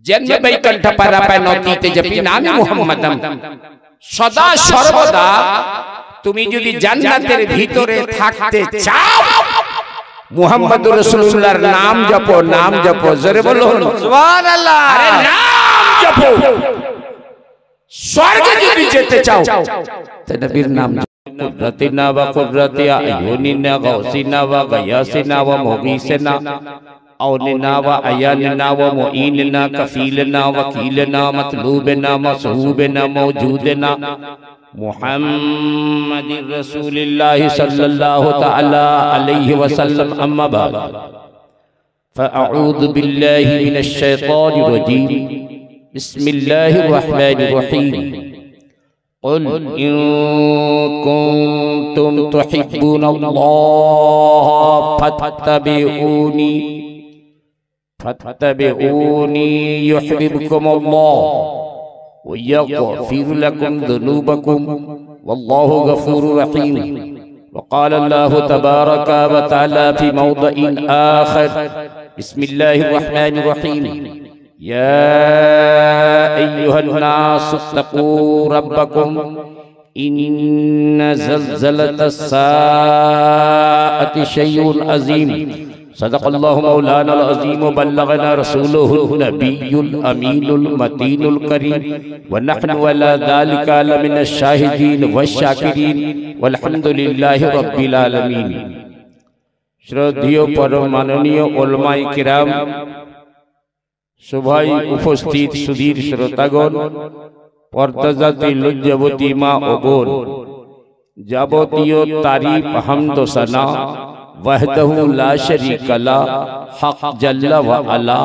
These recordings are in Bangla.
जन्म बैकंठ परापनतीते जपि नाम मुहम्मदम सदा सर्वदा তুমি যদি জান্নাতের ভিতরে থাকতে চাও মুহাম্মদুর রাসূলুল্লাহর নাম জপো জোরে বলুন সুবহানাল্লাহ। আরে নাম জপো। স্বর্গে যদি যেতে চাও তে নবীর নাম কুদরতিনা ওয়া কুদরতি আয়ুনিনা গাউসিনা ওয়া গায়াসিনা ওয়া মুগীসিনা औनिना व अयानिना व मुईनना कफीलना वकीलना मतलूबना मसहूबना मौजूदना मुहम्मदिर रसूलिल्लाहि सल्लल्लाहु तआला अलैहि वसल्लम अम्मा बाद फअऊज़ु बिल्लाहि मिनश शैतानिर रजीम बिस्मिल्लाहिर रहमानिर रहीम क़ुल इन कुन्तुम तुहिब्बुनल्लाह फत्तबिऊनी फत्तबिऊनी युहिब्बुकुमुल्लाह व यग़फिर लकुम ज़ुनूबकुम वल्लाहु गफूरुर रहीम। वक़ाल अल्लाहु तबारक व तआला फी मौदिइन आखर बिस्मिल्लाहिर रहमानिर रहीम या अय्युहन नास इत्तक़ू रब्बकुम इन्न ज़लज़लतस साअति शैउन अज़ीम सदक़ल्लाहु मौलाना अज़ीम व बल्लगना रसूलुहुन नबियुल अमीनुल मतीनुल करीम व नहनु अला ज़ालिका लमिनश शाहिदीन वश्शाकिरीन वल्हम्दुलिल्लाहि रब्बिल आलमीन। श्रद्धेय परम माननीय उलमाए किराम सभाय उपस्थित सुधीर श्रोतागण पर्दाजाती लज्जावती मा ओ बोन जाबतीय तारीफ हम्द सना वहदहु ला शरीका ला हक जल्ला व अला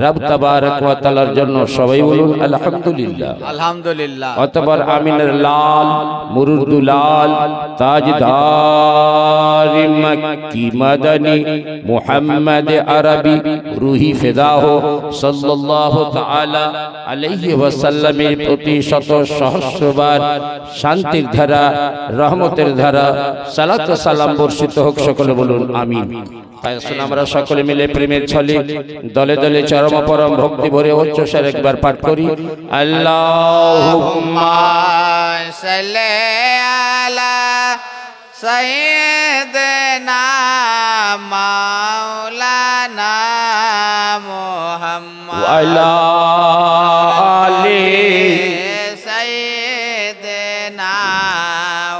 रब तबारक व तआलार जन्य सबाई बोलुन अल्हम्दुलिल्लाह अल्हम्दुलिल्लाह। अतबर आमिনের लाल मुरुदुलाल ताजदार मक्की मदनी मुहम्मद अरबी रूही फिदा हो सल्लल्लाहु ताआला अलैहि वसल्लमेर प्रति शत सहस्रबार शांतिर धारा रहमतेर धारा सालात सालाम बर्षित होक सकले बोलुन आमीन। আসুন আমরা সকলে মিলে প্রেমের ছলে দলে দলে চরম পরম ভক্তি ভরে উচ্চস্বরে একবার পাঠ করি আল্লাহুম্মা সাল্লি আলা সাইয়্যিদিনা মাওলানা মুহাম্মদ ওয়া আলা আলি সাইয়্যিদিনা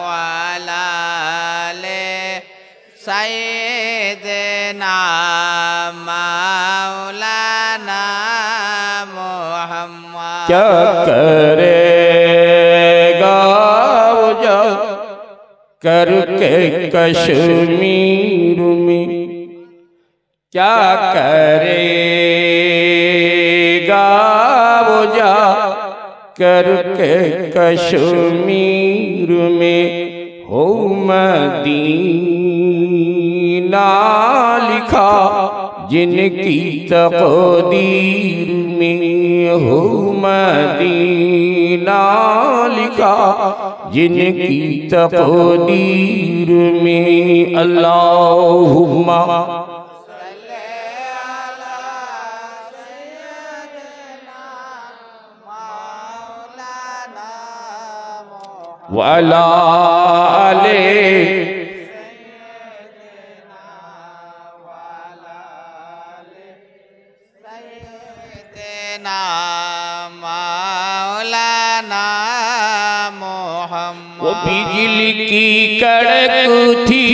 ওয়া আলা আলি সাইয়্যিদিনা মাওলানা মুহাম্মদ। क्या करेगा वो जा करके कश्मीर में क्या करेगा वो जा करके कश्मीर में हो मदीना लिखा जिनकी तक़दीर में हो मदीना लिखा जिनकी तक़दीर में अल्लाहुम्मा व अला आले मौलाना मोहम्मद। वो बिजली की कड़क थी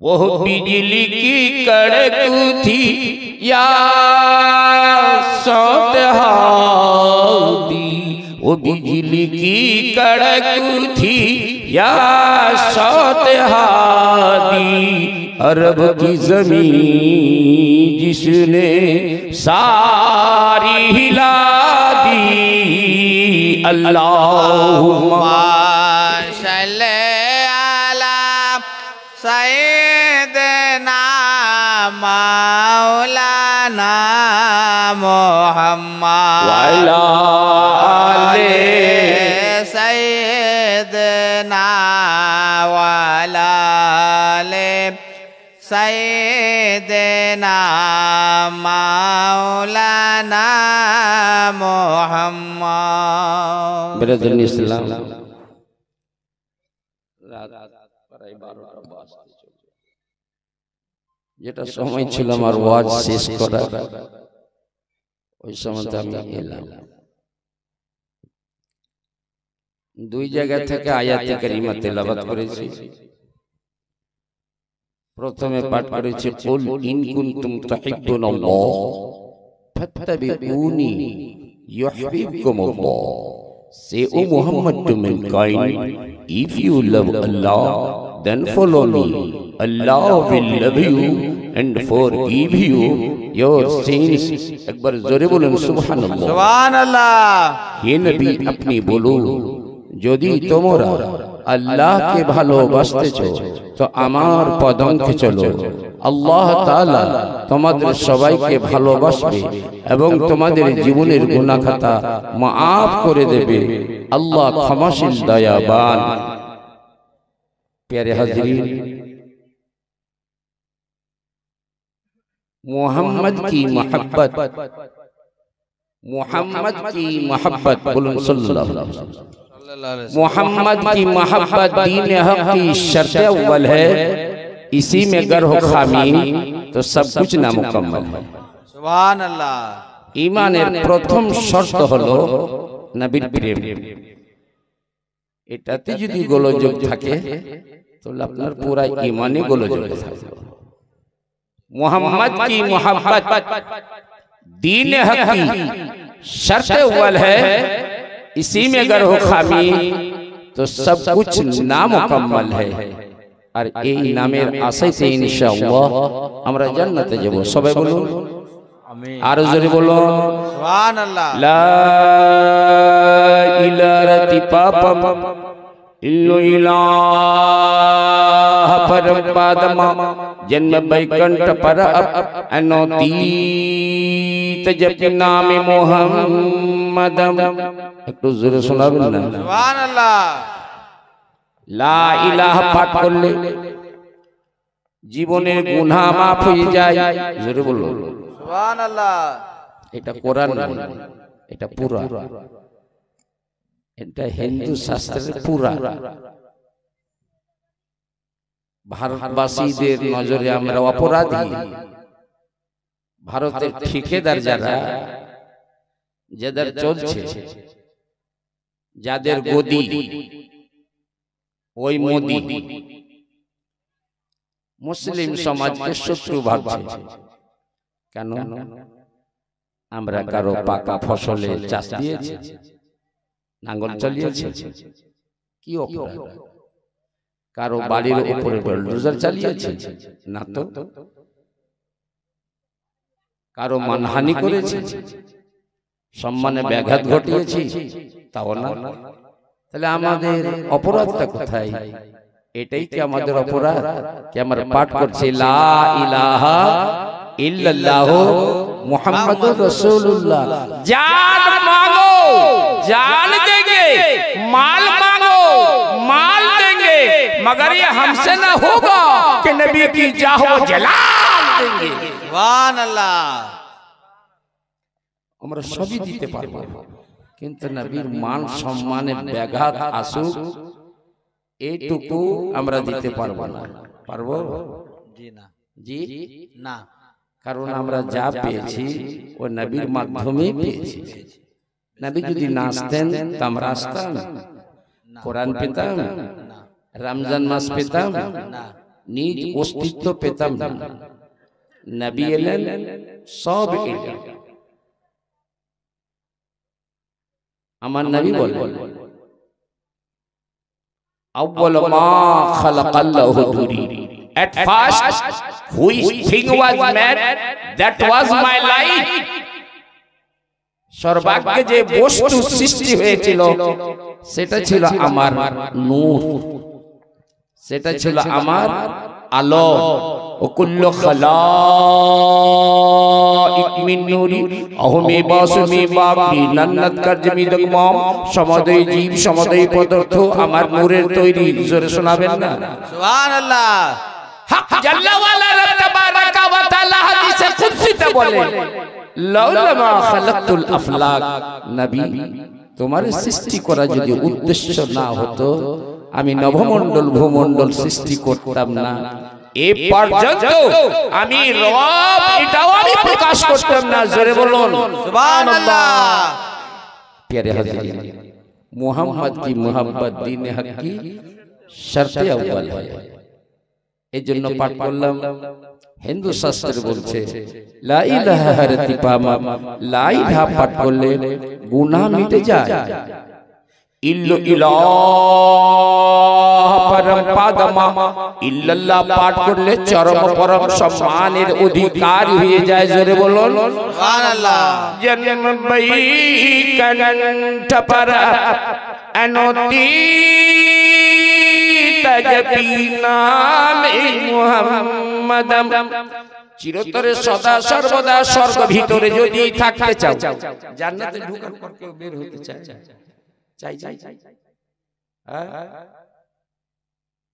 वो बिजली की कड़क थी या सौतहादी वो बिजली की कड़क थी या सौतहादी अरब की जमीन जिसने सारी हिला दी अल्लाहुम्मा सल्ले अला सय्यिदना मौलाना मुहम्मद व अला आले सय्यिदना व अला आले সাইয়েদেনা মাওলানা মুহাম্মদ। বেরাদুল ইসলাম যেটা সময় ছিল আমার ওয়াজ শেষ করার, ওই সময় আমি এলাম। দুই জায়গা থেকে আয়াতে কারিমা তেলাওয়াত করেছি। প্রথমে পাঠ করেছি কুল ইন কুনতুম তুহিব্বুনাল্লাহ ফাত্তাবিউনি ইউহিব্বুকুমুল্লাহ। Say, O Muhammad, to mankind, if you love Allah, then follow me. Allah will love you and forgive you your sins. একবার জোরে বলুন সুবহানাল্লাহ। সুবহানাল্লাহ। হে নবী, আপনি বলুন, যদি তোমরা আল্লাহকে ভালোবাসতেছো তো আমার পদঙ্কে চলো। আল্লাহ তাআলা তোমাদের সবাইকে ভালোবাসবে এবং তোমাদের জীবনের গুনাহ খাতা মাফ করে দেবে। আল্লাহ ক্ষমাশীল দয়াবান। প্যারে হাজরিন, मोहम्मद की मोहब्बत, मोहम्मद की मोहब्बत, बोलूं सल्लल्लाहु अलैहि वसल्लम। मोहम्मद की मोहब्बत दीन हक की शर्त अव्वल है। इसी में अगर हो खामी तो सब कुछ नामुकम्मल है। सुभान अल्लाह। ईमानेर प्रथम शर्त हलो नबीर प्रेम। एटाते যদি গোলযোগ থাকে তাহলে আপনার পুরা ঈমানে গোলযোগ থাকবে। मोहम्मद की मोहब्बत दीन हक की शर्त अव्वल है। इसी में अगर हो खामी तो सब कुछ नामुकम्मल है। और এই নামের আশাতে ইনশাআল্লাহ আমরা জান্নাতে যাব। সবাই বলুন আমিন। আর জোরে বলুন সুবহানাল্লাহ। লা ইলাহা পাপম इल्लु इलाह परम पादमा जन्म बैकंठ पर अनोतीत जप नाम मोहम्मदम। একটু জোরে শোনাবেন না? সুবহানাল্লাহ। লা ইলাহা পাঠ করলে জীবনের গুনাহ মাফ হয়ে যায়। জোরে বলুন সুবহানাল্লাহ। এটা কোরআন নয়, এটা পুরা, এটা হিন্দু শাস্ত্রের পুরা। ভারতবাসীদের নজরে আমরা অপরাধী। ভারতের ঠিকাদার যারা, যাদের চলছে, যাদের গদি ওই মোদি মুসলিম সমাজকে শত্রু ভাবছে। কেন? আমরা কারো পাকা ফসলে চাষ দিয়েছি, নাঙ্গল চালিয়েছে, কি অপরাধ? কারো বাড়ির উপরে বুলডোজার চালিয়েছে না তো? কারো মানহানি করেছে, সম্মানে ব্যাঘাত ঘটিয়েছি তাও না? তাহলে আমাদের অপরাধটা কোথায়? এটাই কি আমাদের অপরাধ? কি আমরা পাঠ করছি লা ইলাহা ইল্লাল্লাহ মুহাম্মাদুর রাসূলুল্লাহ। জান মাंगो जान देंगे, माल मांगो माल देंगे, मगर ये हमसे ना होगा कि नबी की जाहो जलाल देंगे। सुभान अल्लाह। আমরা সবই দিতে পারবো, কিন্তু নবীর মান সম্মানে ব্যাঘাত আসুক এইটুকু আমরা দিতে পারবো না। পারবো? জি না, জি না। কারণ আমরা যা পেয়েছি ও নবীর মাধ্যমে পেয়েছি। নবী যদি না আসতেন তো আমরা আসতাম? কোরআন পেতাম? রমজান মাস পেতাম? নিজ অস্তিত্ব পেতাম না। নবী এলেন, সব এলেন। আমার নবী বলেন আউয়াল মা খালাকাল্লাহু দুরি। At first, which thing was made, that was my life. সর্বাগ্যে যে বস্তু সৃষ্টি হয়েছিল সেটা ছিল আমার নূর, সেটা ছিল আমার আলো। ও কুল্লু খালাইক মিন নূরি আহমে বাসমি বাবি নান্নাত কাজমি দগমাম। সমদয় জীব সমদয় পদার্থ আমার নূরের তৈরি। জোরে শোনাবেন না? সুবহানাল্লাহ। হক জাল্লা ওয়ালা তাবারাকা ওয়া তাআলা হাদিসে কুদসিতে বলে লাউলা মা খালাকতুল আফলাক, নবী তোমার সৃষ্টি করা যদি উদ্দেশ্য না হতো আমি নবমণ্ডল ভূমণ্ডল সৃষ্টি করতাম না। এই পর্যন্ত আমি রব এটাও আমি প্রকাশ করতাম না। জোরে বলুন সুবহানাল্লাহ। प्यारे हाज़रीन, मोहम्मद की मोहब्बत दीन हक की शर्त अव्वल है। এই জন্য পাঠ করলাম হিন্দু শাস্ত্রে বলছে লা ইলাহা হরতি পামা, লা ইলাহা পাঠ করলে গুনাহ মিটে যায়। ইল্লু ইলাহ পরম পাদমা, ইল্লাল্লাহ পাঠ করলে চরম পরম সম্মানের অধিকার হয়ে যায়। জোরে বলুন সুবহানাল্লাহ। জন্ম বই কণ্ঠ पर अनोती तजपी नाम मुहम्मद, চিরতরে সদা সর্বদা স্বর্গ ভিতরে যদি থাকতে চাও, জান্নাতে ঢোকার পর কেউ বের হতে চায়? চাই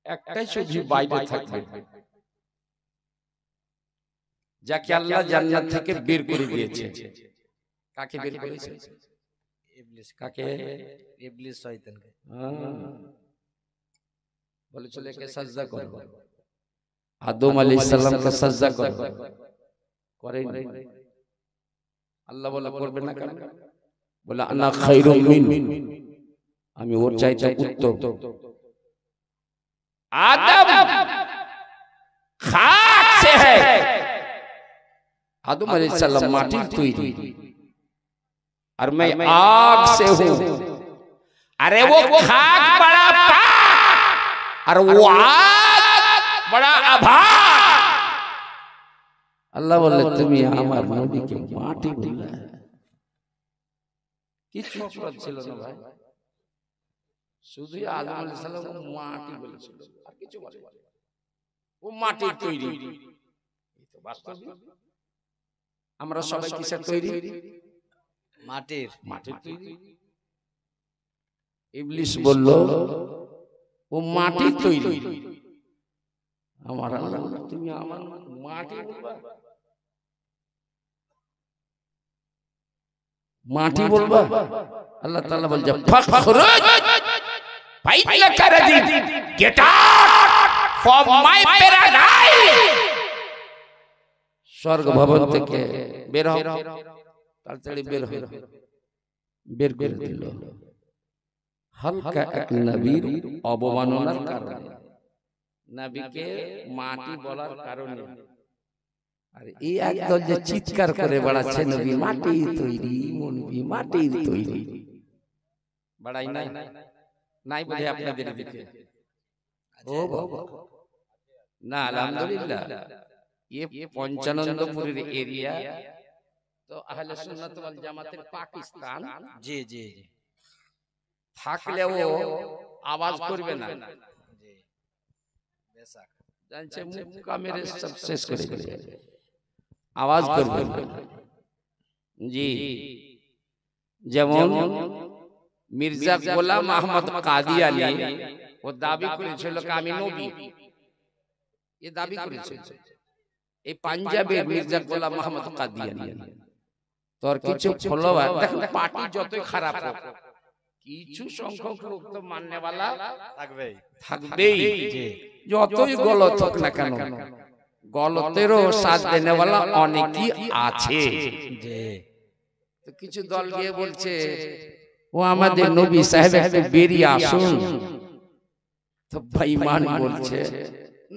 একটাই শুধু বাইরে থাকবে, যাকে আল্লাহ জান্নাত থেকে বের করে দিয়েছে। কাকে বের করেছে? ইবলিস। কাকে? ইবলিস শয়তানকে। বলেছিল একে সাজদা করো, আদম আলাইহিস সালামকে সাজদা করো, করেনি। আল্লাহ বলে করবে না কেন? বলে আনা খায়রুম মিন, আমি ওর চাইতে উত্তম। आदम खाक से है, आदम अलैहिस्सलाम माटी तैरी और मैं आग से हूं। अरे वो खाक बड़ा पाक और वो आग बड़ा अभाग। अल्लाह बोले তুমি আমার নবীকে মাটি বললে, কিছু অপরাধ ছিল না ভাই, শুধু আদম আলাইহিস সালাম মাটি বলেছিল, আর কিছু বলে ও মাটির তৈরি। এই তো বাস্তব। আমরা সবাই কিসের তৈরি? মাটির। মাটির তৈরি। ইবলিস বলল ও মাটির তৈরি। আমার আল্লাহ তুমি আমার মাটি বলবা, মাটি বলবা? আল্লাহ তাআলা বলছে ফাখরুজ ফাইনাকা রাজিম, get out from my paradise. স্বর্গ ভবন থেকে বের হও। তাড়াতাড়ি বের হও। বের করে দিল হালকা এক নবীর অবমাননার কারণে, নবীকে মাটি বলার কারণে। আর এই একদল যে চিৎকার করে বেড়াচ্ছে নবী মাটির তৈরি, নবী মাটির তৈরি, বাড়াই নাই নাই বলে আপনাদের দিকে। ও বাবা না, আলহামদুলিল্লাহ ये पंचानंदपुर एरिया तो अहले सुन्नत वल জামাতের পাকিস্তান। জি জি জি। থাকলেও আওয়াজ করবে না। জি বেশক জানছে মুক্কা মেরে সব শেষ করে দিবে, আওয়াজ করবে না। জি যেমন মির্জা গোলাম আহমদ কাদিয়ানী ও দাবি করেছিল আমি নবী, এই দাবি করেছিল। এই পাঞ্জাবের মির্জা গোলাম আহমদ কাদিয়ানী তোর কিছু ফলোয়ার দেখুন, পার্টি যতই খারাপ হোক কিছু সংখ্যক লোক তো মাননেওয়ালা থাকবেই থাকবেই। যতই গলত হোক না কেন, গলতেরও সাথ দেনেওয়ালা অনেকই আছে। তো কিছু দল গিয়ে বলছে ও আমাদের নবী সাহেব একটু বেরিয়ে আসুন। তো বেঈমান বলছে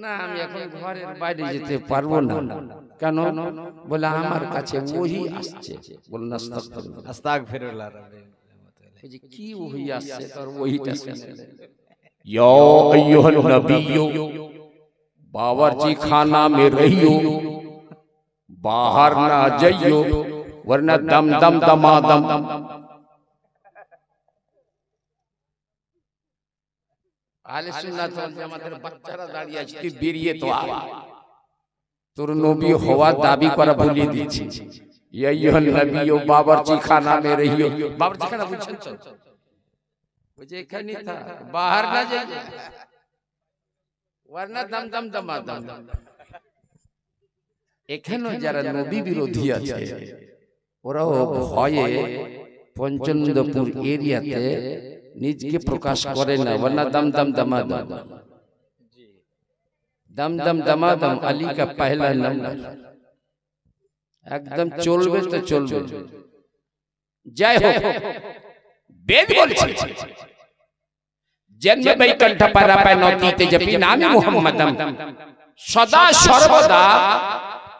না আমি এখন ঘরের বাইরে যেতে পারবো না। কেন? বলে আমার কাছে ওহী আসছে। বলুন আস্তাগফিরুল্লাহ। আস্তাগফিরুল্লাহ। যে কি ওহী আসছে তার ওহীটা শুনে। ইয়া আইয়ুহান নবিয়্যু बावर्ची खाना में रहियो, बाहर ना जाइयो वरना दम दम दमादम। আহলে সুন্নাত ওয়াল জামাতের বাচ্চারা দাঁড়িয়ে আছে, তুই বেরিয়ে তো আয়। তোর নবী হওয়া দাবি করা ভুলিয়ে দিচ্ছি। ইয়া আইয়ুহান নবিয়্যু বাবরচি খানা মে রহিও। বাবরচি খানা বুঝছেন তো? ওই যে এখানে থাক, বাহার না যাইও। ওয়ারনা দাম দাম দামা দাম। এখানে যারা নবী বিরোধী আছে ওরাও ভয়ে পঞ্চনন্দপুর এরিয়াতে নিজকে প্রকাশ করে না, ওয়ারনা দাম দাম দামা দাম। दम दम दमादम अली का पहला नंबर एकदम चलबे तो चलबे। जय हो वेद बोलছে जन्म बैकुंठ परापाय नतीते जपि नामे मुहम्मदम। सदा सर्वदा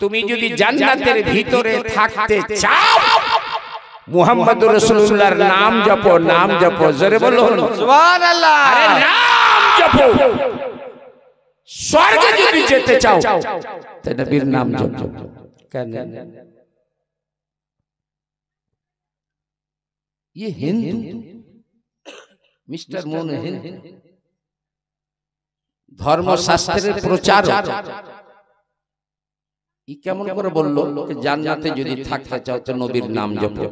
তুমি যদি জান্নাতের ভিতরে থাকতে চাও মুহাম্মদুর রাসূলুল্লাহর নাম জপো, নাম জপো, জোরে বলুন সুবহানাল্লাহ। আরে নাম জপো। स्वर्ग যদি যেতে চাও তো নবীর নাম জপো। কেন? ये हिंदू मिस्टर मोन हिंदू ধর্মশাস্ত্রের প্রচার ই কেমন করে বললো যে জান্নাতে যদি থাকতে চাও তো নবীর নাম জপো।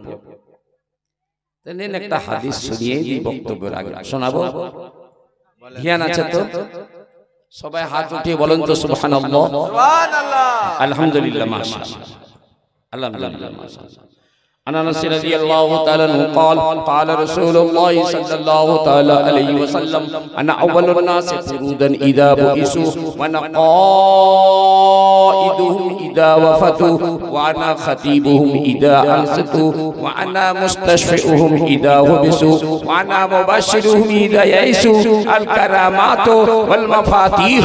তো নেন একটা হাদিস শুনিয়ে এই বক্তব্যের আগে শোনাবো, ধ্যান আছে তো? সবাই হাত উঠিয়ে বলেন তো সুবহানাল্লাহ, সুবহানাল্লাহ, আলহামদুলিল্লাহ, মাশাআল্লাহ, আলহামদুলিল্লাহ, মাশাআল্লাহ। عن انس رضي الله تعالى عنه قال قال رسول الله صلى الله تعالى عليه وسلم انا اول الناس فرودا اذا بعثوا وانا قائدهم اذا وفدوا وانا خطيبهم اذا انصتوا وانا مستشفئهم اذا حبسوا وانا مبشرهم اذا يئسوا الكرامات والمفاتيح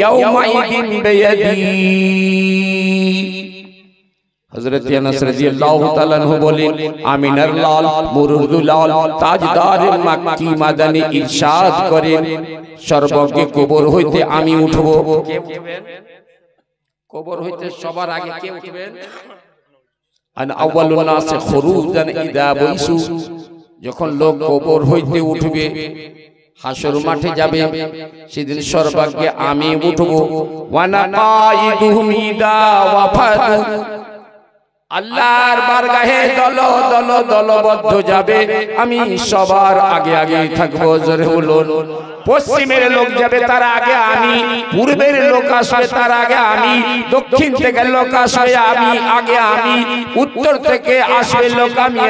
يومئذ بيدي। हजरत अनस রাদিয়াল্লাহু তাআলা আনহু বলেন আমিনার লাল মুরুদুল লাল তাজদার মক্কি মাদানী ইরশাদ করেন সর্বজ্ঞ কবর হইতে আমি উঠব। কে উঠবেন? কবর হইতে সবার আগে কে উঠবেন? আন আউয়ালুন নাস খুরুজান ইদা বাইসু, যখন লোক কবর হইতে উঠবে হাসর মাঠে যাবে সেদিন সর্বজ্ঞ আমি উঠব। ওয়ানা কাইদুহুম ইদা ওয়াফাদু, আল্লাহর বারগাহে দল দল দলবদ্ধ যাবে আমি সবার আগে আগে থাকবো। জোরে বলুন। পশ্চিমের লোক যাবে তার আগে আমি, পূর্বের লোক আসবে তার আগে আমি, দক্ষিণ থেকে লোক আসবে আমি আগে আমি, উত্তর থেকে আসবে লোক আমি।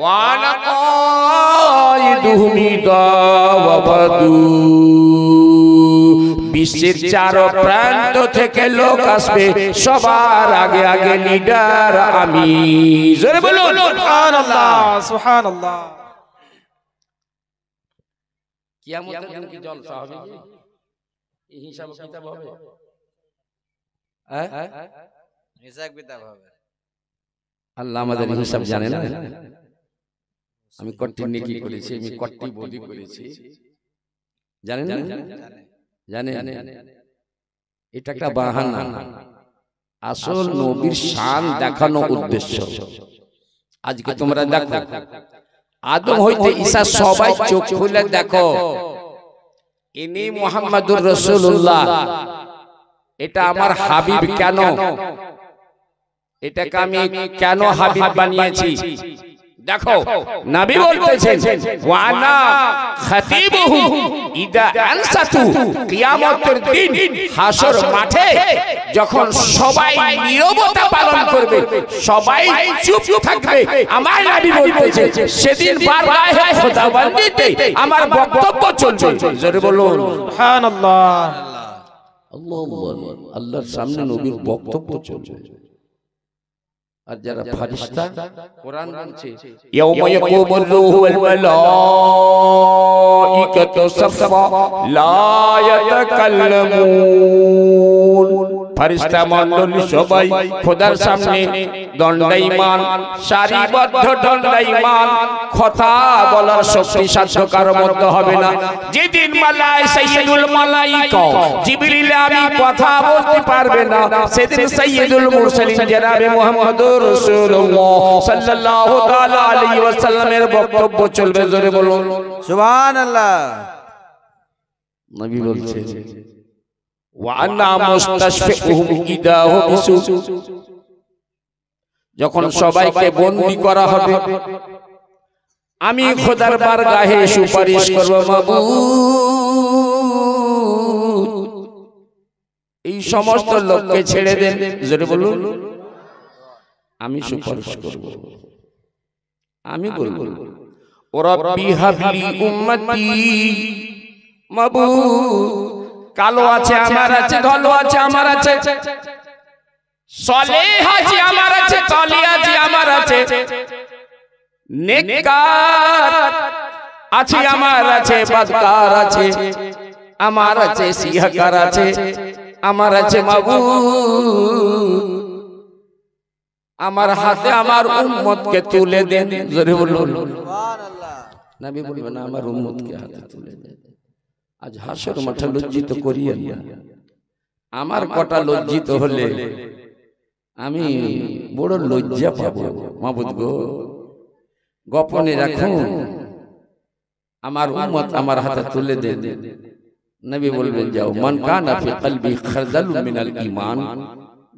ওয়ানা কাইদুহুম ইদা ওয়াফাদু, বিশ্বের চার প্রান্ত থেকে লোক আসবে সবার আগে আগে লিডার আমি। জোরে বলুন সুবহানাল্লাহ, সুবহানাল্লাহ। কিয়ামতের দিন কি জলসা হবে? এই হিসাব কিতাব হবে? হিসাব কিতাব হবে। আল্লাহ আমাদের হিসাব জানে না। আমি কট্টি নেকি করেছি, আমি কট্টি বদি করেছি, জানেন না? জানেন? এটা একটা বাহানা, আসল নবীর শান দেখানো উদ্দেশ্য। আজকে তোমরা দেখো আদম হইতে ঈসা সবাই চোখ খুলে দেখো ইনি মুহাম্মাদুর রাসূলুল্লাহ, এটা আমার হাবিব। কেন এটাকে আমি কেন হাবিব বানিয়েছি? দেখো নবী বলতেছেন ওয়ানা খাতিবুহু ইদা আনসাতু, কিয়ামতের দিন হাসর মাঠে যখন সবাই নীরবতা পালন করবে, সবাই চুপ থাকবে, আমার নবী বলতেছেন সেদিন বারগাহে খোদাবন্দিতে আমার বক্তব্য চলবে। জোরে বলুন সুবহানাল্লাহ। আল্লাহ, আল্লাহর সামনে নবীর বক্তব্য চলবে। আর যারা ফেরেশতা কোরআন বলছে ইয়াউমা ইয়াকুমুর রূহু ওয়াল মালাইকাতু সাফফা লা ইয়াতাকাল্লামুন, ফেরেশতা মণ্ডলী সবাই খোদার সামনে দণ্ডায়মান, সারিবদ্ধ দণ্ডায়মান, কথা বলার শক্তি সাধ্য কারো মধ্যে হবে না। যেদিন সাইয়্যিদুল মালাইকা জিবরিল আমি কথা বলতে পারবে না, সেদিন সাইয়্যিদুল মুরসালিন জনাবে মুহাম্মদুর রাসূলুল্লাহ সাল্লাল্লাহু তাআলা আলাইহি ওয়াসাল্লামের বক্তব্য চলবে। জোরে বলুন সুবহানাল্লাহ। নবী বলছেন ওয়া আনা মুস্তাশফিউহুম ইদা হুবিসু, যখন সবাইকে বন্দী করা হবে আমি খোদার বারগাহে সুপারিশ করব, মাবুদ সমস্ত লোককে ছেড়ে দেন, জোরে বলুন। আমি সুপারিশ করব, আমি বলবো ও রব্বি হাবলি উম্মতি, মাবুদ কালো আছে আমার আছে, ধলো আছে আমার আছে, সলেহ আছে আমার আছে, তলি আছে আমার আছে, নেককার আছে আমার আছে, বদকার আছে আমার আছে, সিহকার আছে আমার আছে। মাবুদ আমার হাতে আমার উম্মতকে তুলে দেন, জোরে বলুন সুবহানাল্লাহ। নবী বলবেন আমার উম্মতকে হাতে তুলে দেন। আজ হাসর মাঠে লজ্জিত করিয়েন না। আমার কটা লজ্জিত হলে আমি বড় লজ্জা পাবো। মাবুদ গো, গোপনে রাখুন, আমার উম্মত আমার হাতে তুলে দেন। নবী বলবেন যাও, মান কানা ফি কলবি খারদালুম মিনাল ঈমান,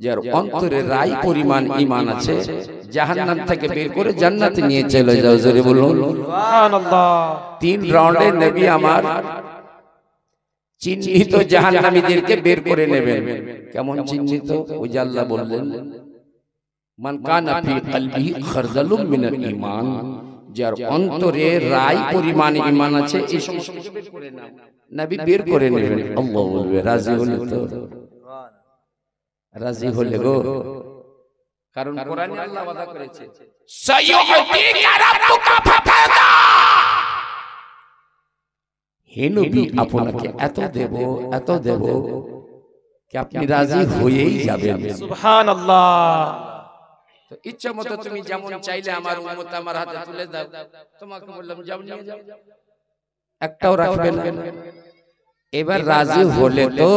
যার অন্তরে রাই পরিমাণ ঈমান আছে, জাহান্নাম থেকে বের করে জান্নাতে নিয়ে চলে যাও, জোরে বলুন সুবহানাল্লাহ। 3 রাউন্ডে নবী আমার চিহ্নিত জাহান্নামীদেরকে বের করে নেবেন। কেমন চিহ্নিত? ওই যে আল্লাহ বললেন মান কানা ফি কলবি খারদালুম মিনাল ঈমান, যার অন্তরে রাই পরিমাণ ঈমান আছে, এই সমস্তকে বের করে নাও। নবী বের করে নেবেন। আল্লাহ বলবে রাজি হলে তো, রাজি হলে গো, কারণ কোরআনে আল্লাহ ওয়াদা করেছে সাইয়ুতিকা রাব্বুকা ফাতাদা, হে নবী আপনাকে এত দেব এত দেব কি আপনি রাজি হয়েই যাবেন। সুবহানাল্লাহ। তো ইচ্ছা মতো তুমি যেমন চাইলে আমার উম্মত আমার হাতে তুলে দাও, তোমাকে বললাম যাও নিয়ে যাও, একটাও রাখবে না। এবার রাজি হলে তো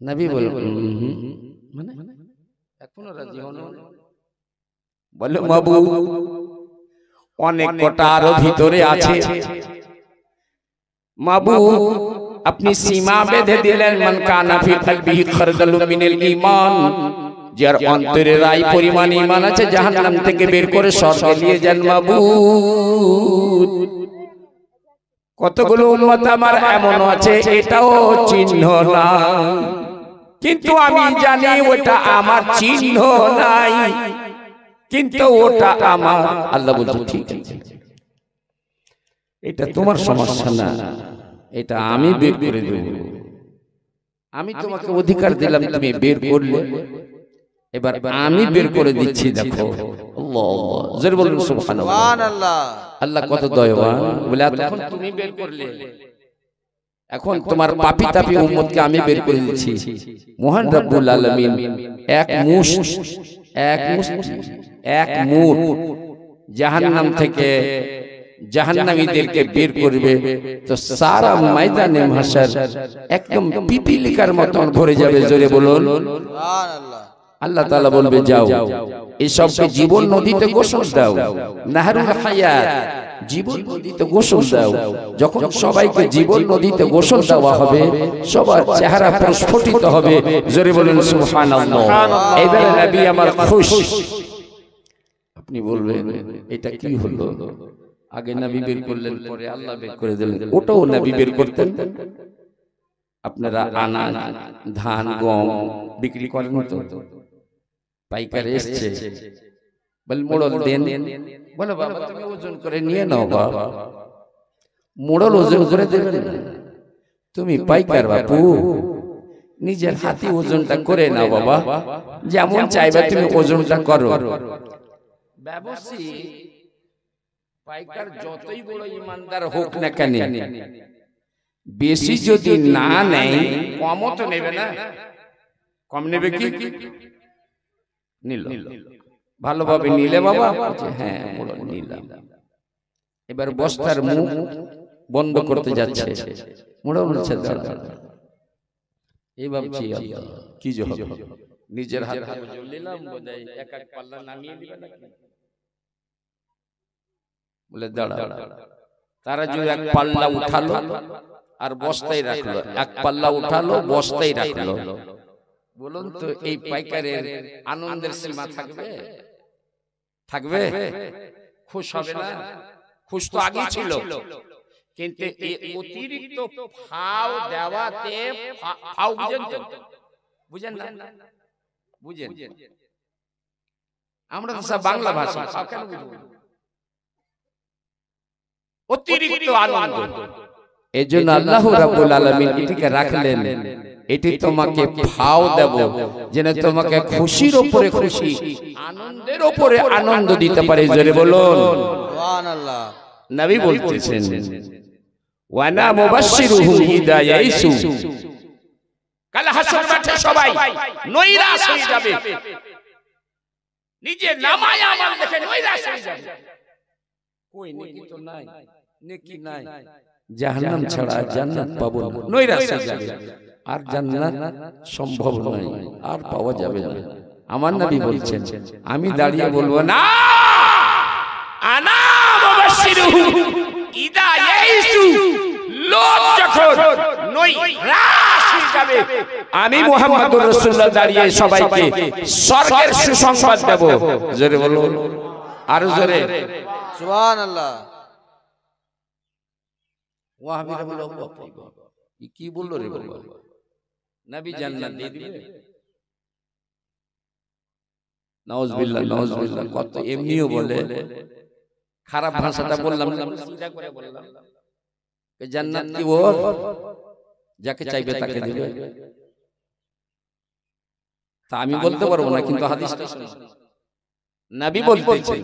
নবী বললেন মানে এখনো রাজি হন, বলে মাবুদ অনেক কটা আরো ভিতরে আছে, মাবুদ আপনি সীমা বেঁধে দিলেন, মান কানা ফি কলবিহি খারদালুম মিনাল ঈমান, যার অন্তরে রাই পরিমাণ ঈমান আছে, জাহান্নাম থেকে বের করে স্বর্গে নিয়ে যান। মাবুদ কতগুলো উম্মত আমার এমন আছে এটাও চিহ্ন না, কিন্তু আমি জানি ওটা আমার চিহ্ন নাই, কিন্তু ওটা আমার। আল্লাহ বলছে ঠিক আছে, এটা তোমার সমস্যা না, এটা আমি বের করে দেব। আমি তোমাকে অধিকার দিলাম, তুমি বের করলে, এবার আমি বের করে দিচ্ছি। দেখো আল্লাহ, জোরে বলুন সুবহানাল্লাহ। আল্লাহ কত দয়াবান, বলে এখন তুমি বের করলে, এখন তোমার পাপী তাপী উম্মতকে আমি বের করে দিচ্ছি। মহান রব্বুল আলামিন এক মুঠ জাহান্নাম থেকে জাহান্নামীদেরকে বের করবে, তো সারা ময়দানে মাহশর একদম পিপিলিকার মতন ভরে যাবে। জোরে বলুন সুবহানাল্লাহ। আল্লাহ তাআলা বলবে যাও এসবকে জীবন নদীতে গোসল দাও, নাহরুল হায়াত, জীবন নদীতে গোসল দাও। যখন সবাইকে জীবন নদীতে গোসল দেওয়া হবে, সবার চেহারা প্রস্ফুটিত হবে। জোরে বলুন সুবহানাল্লাহ। এবারে নবী আমার খুশ। আপনি বলবেন এটা কি হলো? আগে নবী বের করলেন, পরে আল্লাহ বের করে দিলেন। ওটাও নবী বের করতেন। আপনারা আনাজ, ধান, গম বিক্রি করেন তো, পাইকার এসছে, বলে মোড়ল দেন, বলে বাবা তুমি ওজন করে নিয়ে নাও। বাবা মোড়ল ওজন করে দেবেন না, তুমি পাইকার বাপু নিজের হাতে ওজনটা করে নাও। বাবা যেমন চাইবে তুমি ওজনটা করো। ব্যবসায়ী পাইকার যতই বড় ইমানদার হোক না কেন, বেশি যদি না নেয় কমও তো নেবে না। কম নেবে কি? নিল, ভালোভাবে নিলে বাবা, হ্যাঁ নিলাম। এবার বস্তার মুখ বন্ধ করতে যাচ্ছে, মোড়ল বলছে এই ভাবছি কি যে হবে, নিজের হাতে ওজন নিলাম, বোধহয় এক এক পাল্লা নামিয়ে দিবে নাকি। বলে দাঁড়া, তারা যদি এক পাল্লা উঠালো আর বস্তায় রাখলো, এক পাল্লা উঠালো বস্তায় রাখলো, বলুন তো এই পাইকারের আনন্দের সীমা থাকবে? থাকবে? খুশ হবে না? খুশ তো আগে ছিল, কিন্তু এই অতিরিক্ত ফাও দেওয়াতে, ফাও বুঝেন তো, বুঝেন না? বুঝেন? আমরা তো সব বাংলা ভাষা, কেন বুঝবো? অতিরিক্ত আনন্দ। এজন্য আল্লাহ রাব্বুল আলামিন এটিকে রাখলেন, এটি তোমাকে ভাও দেব যেন তোমাকে খুশির উপরে খুশি, আনন্দের উপরে আনন্দ দিতে পারে। জোরে বলুন সুবহানাল্লাহ। নবী বলতেছেন ওয়া না মুবাশশিরুহু হিদায়াইসু, কাল হাসর মাঠে সবাই নৈরাশ হয়ে যাবে, নিজে নামায় আমল দেখে নৈরাশ হয়ে যাবে। কই নেকি তো নাই, নেকি নাই, জাহান্নাম ছাড়া জান্নাত পাবো না, নৈরাশ হয়ে যাবে। আর জান্নাত সম্ভব নয়, আর পাওয়া যাবে না। আমার নবী বলছেন, আমি দাঁড়িয়ে বলবো না, আনা মুবাশশিরুহু ইদা ইয়াইসু, লোক যখন নৈরাশ হয়ে যাবে, আমি মুহাম্মদুর রাসূলুল্লাহ দাঁড়িয়ে সবাইকে স্বর্গের সুসংবাদ দেব। জোরে বলুন, আর জোরে সুবহানাল্লাহ। ওয়াহাবিরা বলে কি বললো রে বাবা, নবী জান্নাত দিয়ে দিবে? নাউজুবিল্লাহ, নাউজুবিল্লাহ। কত এমনিও বলে, খারাপ ভাষাটা বললাম না, সিধা করে বললাম, জান্নাত কি ও যাকে চাইবে তাকে দিবে। তা আমি বলতে পারবো না, কিন্তু হাদিসটা নবী বলতেছেন,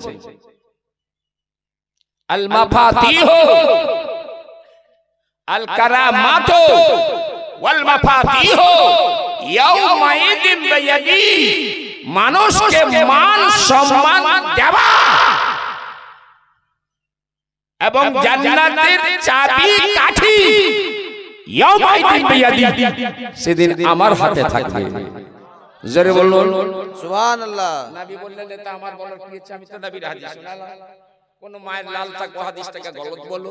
আল মাফাতিহু আল কারামাতু ওয়াল মাফাতিহু ইয়াউমাইদিন বিয়াদি, মানুষকে মান সম্মান দেওয়া এবং জান্নাতের চাবি কাঠি ইয়াউমাইদিন বিয়াদি, সেদিন আমার হাতে থাকবে। জোরে বলুন সুবহানাল্লাহ। নবী বললেন, এটা আমার বলার কি আছে? আমি তো নবীর হাদিস শোনালাম। কোন মায়ের লাল থাকো হাদিসটাকে গলত বলো,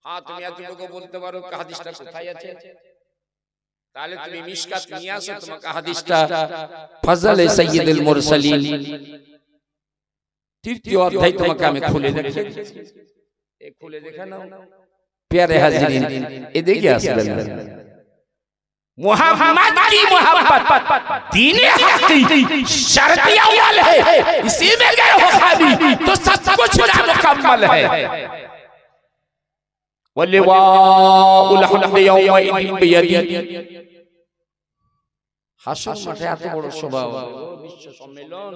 হ্যাঁ তুমি এতটুকু বলতে পারো হাদিসটা কোথায় আছে, তাহলে তুমি মিশকাত নিয়ে আসো, তোমাকে হাদিসটা ফজলে সাইয়্যিদুল মুরসালিন তৃতীয় অধ্যায় তোমাকে আমি খুলে দেখাই, এই খুলে দেখা নাও। প্যারে হাজিরিন, এদিকে আসবেন। मोहम्मद की मोहब्बत दीन हक की शर्त अव्वल है, इसी में गए हो खाली तो सब कुछ मुकम्मल है। वलिवाउल हम्द यौमइदिन बियदी, হাসর মাঠে এত বড় সভা, বিশ্ব সম্মেলন,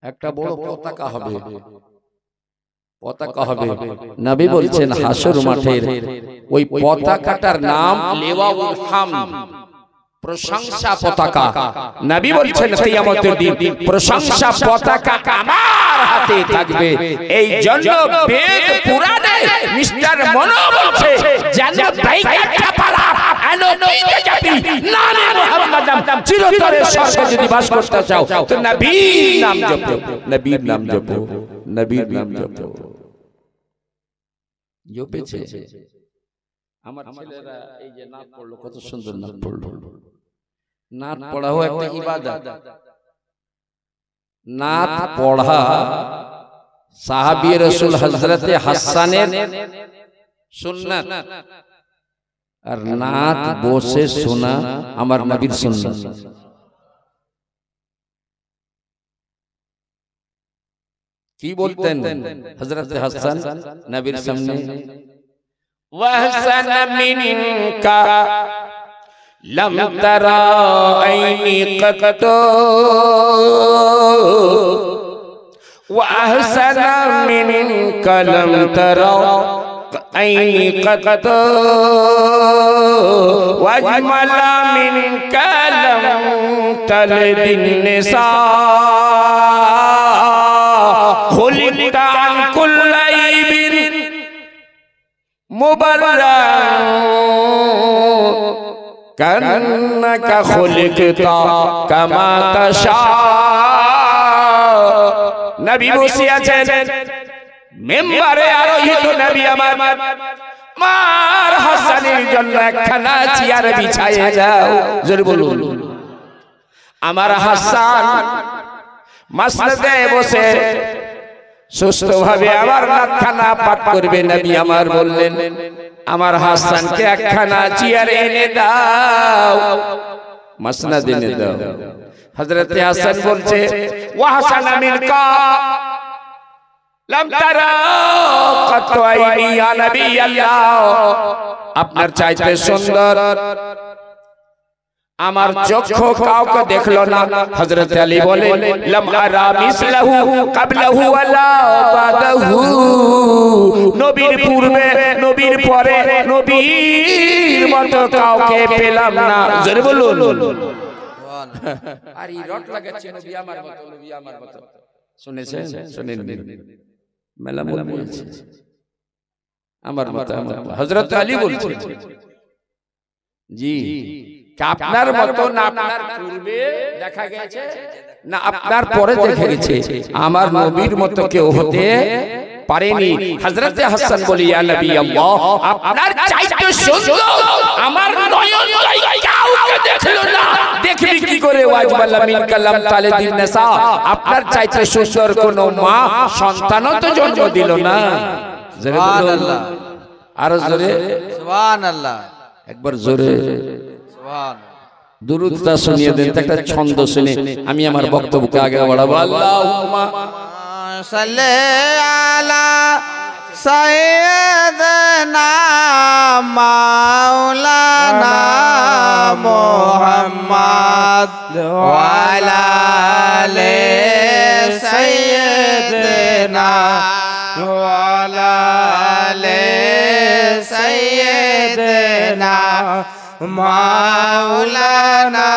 একটা বড় পতাকা হবে, পতাকা হবে। নবী বলছেন হাসর মাঠের ওই পতাকাটার নাম লিওয়াউল হামদ, প্রশংসা পতাকা। নবী বলছেন কিয়ামতের দিন প্রশংসা পতাকা আমার হাতে থাকবে। এই জন্য বেদ পুরাণে মিস্টার মনো বলছে জান্নাত বাইকাটা পারা আলোকিত জাতি নামে মুহাম্মাদাম, চিরতরে স্বর্গে যদি বাস করতে চাও তো নবীর নাম জপো, নবীর নাম জপো, নবীর নাম জপো। জপেছে আমার ছেলেরা, এই যে নাত পড়লো, কত সুন্দর নাত পড়লো। নাত পড়াও একটা ইবাদত। নাত পড়া সাহাবী রাসূল হযরতে হাসানের সুন্নাত, আর নাত বসে শোনা আমার নবীর সুন্নাত। কি বলতেন হযরত হাসান নবীর সামনে, ওয়াহসান মিনকা লাম তারা আইনি কত, ওয়াহসান মিনকা লাম তারা আইনি কত, ওয়াজমাল মিনকা লাম তালদিন নিসা, خلقت عن كل عيب مبرأ كأنك خلقت كما تشاء। নবী বসে আছেন মেম্বারে আরোহিত, নবী আমার হাসানের জন্য একখানা চেয়ার বিছায়ে দাও। জোরে বলুন, আমার হাসান মাসনদে বসে সুস্থ ভাবে আমার নাতখানা পাঠ করবে। নবী আমার বললেন আমার হাসানকে একখানা চেয়ার এনে দাও। মাসনাদে এনে দাও। হযরত হাসান বলছে ওয়া হাসানা মিনকা লাম তারা কত আইনি ইয়া নবী আল্লাহ, আপনার চাইতে সুন্দর আমার চক্ষু কাউকে দেখলো না। হযরত আলী বলেন লাম আরা মিসলাহু ক্বাবলাহু ওয়ালা বাদাহু, নবীর পূর্বে নবীর পরে নবীর মতো কাউকে পেলাম না। জোরে বলুন। আর এই রট লাগাচ্ছে নবী আমার মতো, নবী আমার মতো। শুনেছেন? শুনেন মেলা বলছে আমার মতো, আমার মতো। হযরত আলী বলছে জি আপনার মতো না, আপনার পূর্বে দেখা গেছে না আপনার পরে দেখা গেছে, আমার নবীর মতো কেউ হতে পারেনি। হযরত হাসান বলি ইয়া নবী আল্লাহ, আপনার চাইতে সুন্দর আমার নয়ন কাউকে দেখলো না। দেখবি কি করে? ওয়াজবাল্লা মিন কালাম তালিদিন নিসা, আপনার চাইতে সুন্দর কোন মা সন্তানও তো জন্ম দিল না। সুবহানাল্লাহ। আর জোরে সুবহানাল্লাহ। একবার জোরে দুরূদটা শুনিয়ে দেন। একটা ছন্দ শুনে আমি আমার বক্তব্যকে আগে বাড়াবো। আল্লাহুম্মা সাল্লি আলা সাইয়্যিদিনা মাওলানা মুহাম্মদ ওয়া আলা আলি সাইয়্যিদিনা ওয়া আলা আলি সাইয়্যিদিনা মাওলানা